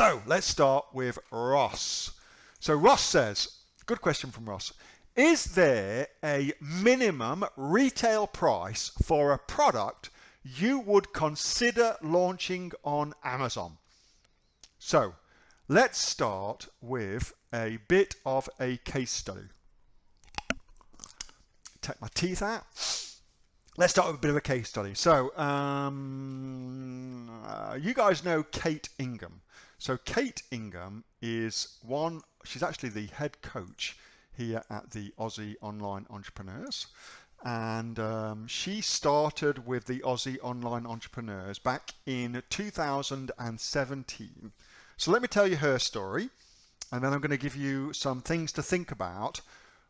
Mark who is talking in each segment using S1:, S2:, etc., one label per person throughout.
S1: So let's start with Ross. So Ross says, good question from Ross. Is there a minimum retail price for a product you would consider launching on Amazon? So let's start with a bit of a case study. Take my teeth out. Let's start with a bit of a case study. So you guys know Kate Ingham. So Kate Ingham is she's actually the head coach here at the Aussie Online Entrepreneurs. And she started with the Aussie Online Entrepreneurs back in 2017. So let me tell you her story, and then I'm going to give you some things to think about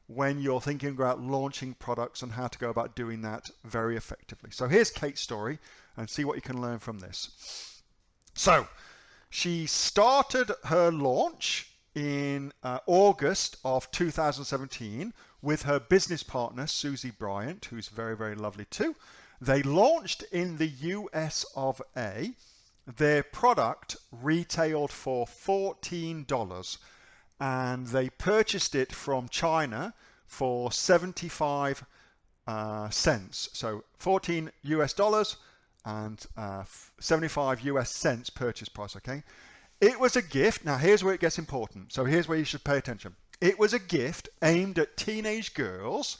S1: when you're thinking about launching products and how to go about doing that very effectively. So here's Kate's story, and see what you can learn from this. So she started her launch in August of 2017 with her business partner, Susie Bryant, who's very, very lovely too. They launched in the US of A. Their product retailed for $14, and they purchased it from China for 75 cents. So 14 US dollars and 75 US cents purchase price, okay? It was a gift. Now here's where it gets important. So here's where you should pay attention. It was a gift aimed at teenage girls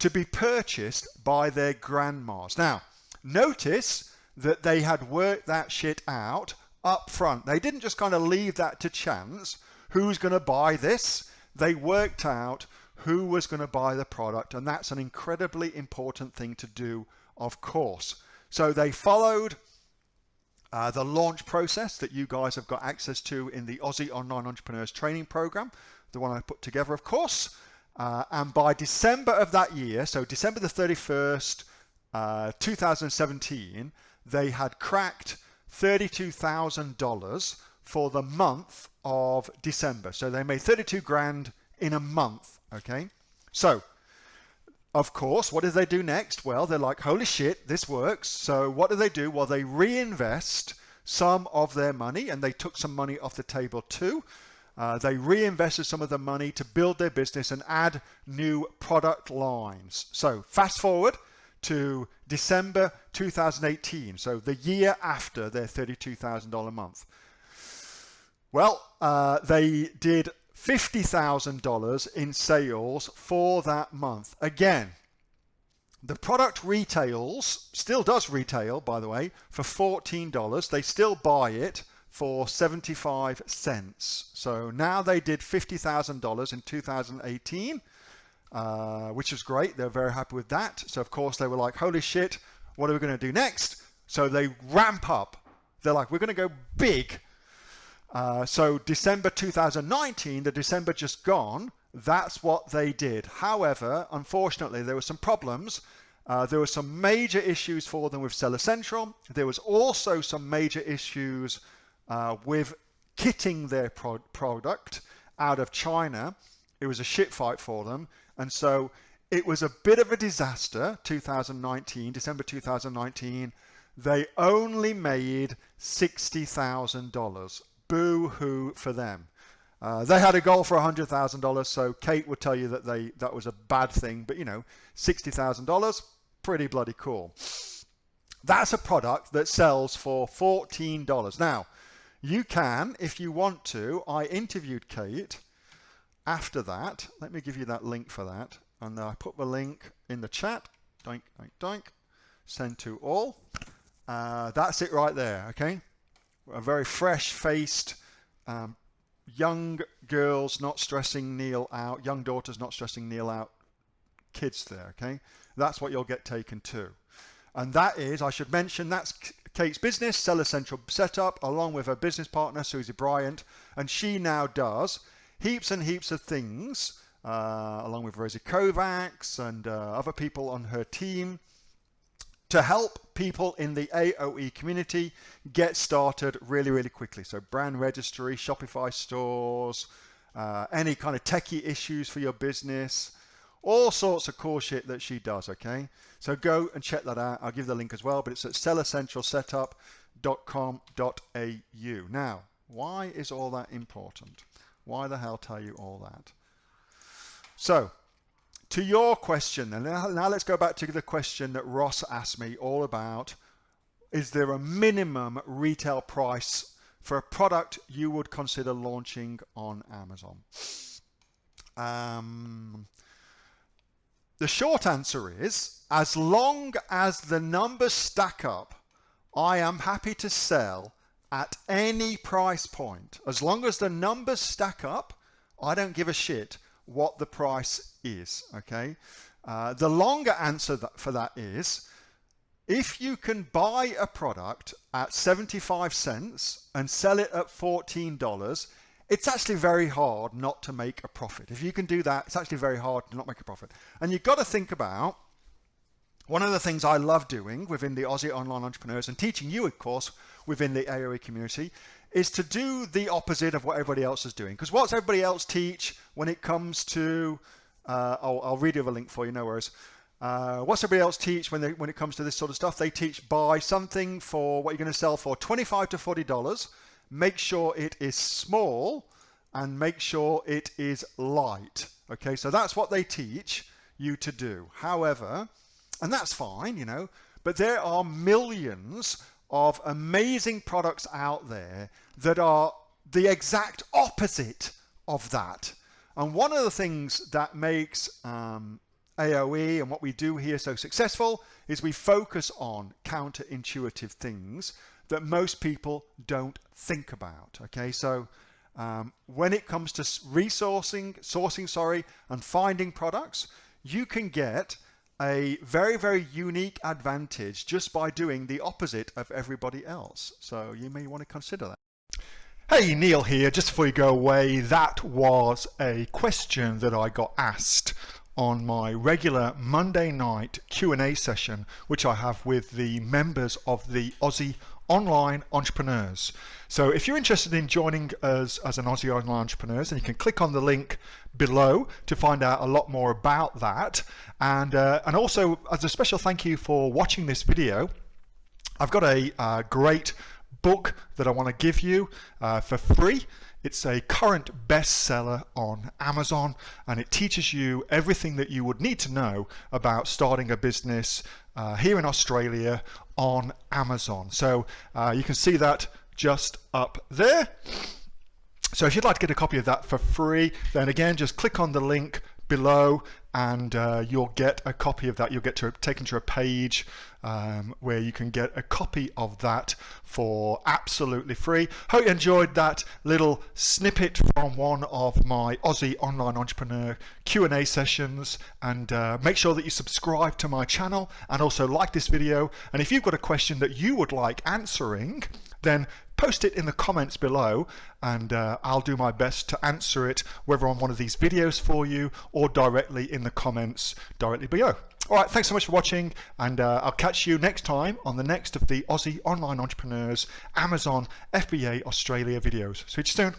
S1: to be purchased by their grandmas. Now, notice that they had worked that shit out up front. They didn't just kind of leave that to chance. Who's going to buy this? They worked out who was going to buy the product, and that's an incredibly important thing to do, of course. So they followed the launch process that you guys have got access to in the Aussie Online Entrepreneurs training program, the one I put together, of course. And by December of that year, so December the 31st, 2017, they had cracked $32,000 for the month of December. So they made 32 grand in a month, okay? So, of course, what did they do next? Well, they're like, holy shit, this works. So what do? Well, they reinvest some of their money, and they took some money off the table too. They reinvested some of the money to build their business and add new product lines. So fast forward to December 2018, so the year after their $32,000 month. Well, they did $50,000 in sales for that month. Again, the product still does retail, by the way, for $14. They still buy it for 75 cents. So now they did $50,000 in 2018, which is great. They're very happy with that. So of course they were like, holy shit, what are we going to do next? So they ramp up. They're like, we're going to go big. So December 2019, the December just gone, that's what they did. However, unfortunately, there were some problems. There were some major issues for them with Seller Central. There was also some major issues with kitting their product out of China. It was a shit fight for them. And so it was a bit of a disaster, December 2019. They only made $60,000. Boo-hoo for them. They had a goal for $100,000, so Kate would tell you that that was a bad thing, but you know, $60,000, pretty bloody cool. That's a product that sells for $14. Now, you can, if you want to, I interviewed Kate after that. Let me give you that link for that, and I put the link in the chat. Doink, doink, doink. Send to all. That's it right there, okay? A very fresh-faced, young girls not stressing Neil out, young daughters not stressing Neil out, kids there, okay? That's what you'll get taken to. And that is, I should mention, that's Kate's business, Seller Central setup, along with her business partner, Susie Bryant, and she now does heaps and heaps of things, along with Rosie Kovacs and other people on her team, to help people in the AOE community get started really, really quickly. So brand registry, Shopify stores, any kind of techie issues for your business, all sorts of cool shit that she does, okay? So go and check that out. I'll give the link as well, but it's at sellercentralsetup.com.au. Now, Why is all that important? Why the hell tell you all that? So, to your question, and now let's go back to the question that Ross asked me all about, is there a minimum retail price for a product you would consider launching on Amazon? The short answer is, as long as the numbers stack up, I am happy to sell at any price point. As long as the numbers stack up, I don't give a shit what the price is, okay? The longer answer for that is, if you can buy a product at 75 cents and sell it at $14, it's actually very hard not to make a profit. If you can do that, it's actually very hard to not make a profit. And you've got to think about, one of the things I love doing within the Aussie Online Entrepreneurs and teaching you, of course, within the AOE community, is to do the opposite of what everybody else is doing. Because what's everybody else teach when it comes to, I'll read you the link for you, no worries. What's everybody else teach when it comes to this sort of stuff? They teach buy something for what you're going to sell for $25 to $40, make sure it is small, and make sure it is light. Okay, so that's what they teach you to do. However, and that's fine, you know, but there are millions of amazing products out there that are the exact opposite of that. And one of the things that makes AOE and what we do here so successful is we focus on counterintuitive things that most people don't think about. Okay, so when it comes to sourcing, and finding products, you can get a very, very unique advantage just by doing the opposite of everybody else. So you may want to consider that. Hey, Neil here. Just before you go away, that was a question that I got asked on my regular Monday night Q&A session, which I have with the members of the Aussie Online Entrepreneurs. So if you're interested in joining us as an Aussie Online Entrepreneurs, then you can click on the link below to find out a lot more about that. And also, as a special thank you for watching this video, I've got a great book that I want to give you for free. It's a current bestseller on Amazon, and it teaches you everything that you would need to know about starting a business here in Australia on Amazon. So you can see that just up there. So if you'd like to get a copy of that for free, then again, just click on the link below and you'll get a copy of that. You'll get taken to a page where you can get a copy of that for absolutely free. Hope you enjoyed that little snippet from one of my Aussie Online Entrepreneur Q&A sessions, and make sure that you subscribe to my channel and also like this video. And if you've got a question that you would like answering, then post it in the comments below, and I'll do my best to answer it, whether on one of these videos for you or directly in the comments directly below. All right, thanks so much for watching, and I'll catch you next time on the next of the Aussie Online Entrepreneurs Amazon FBA Australia videos. See you soon.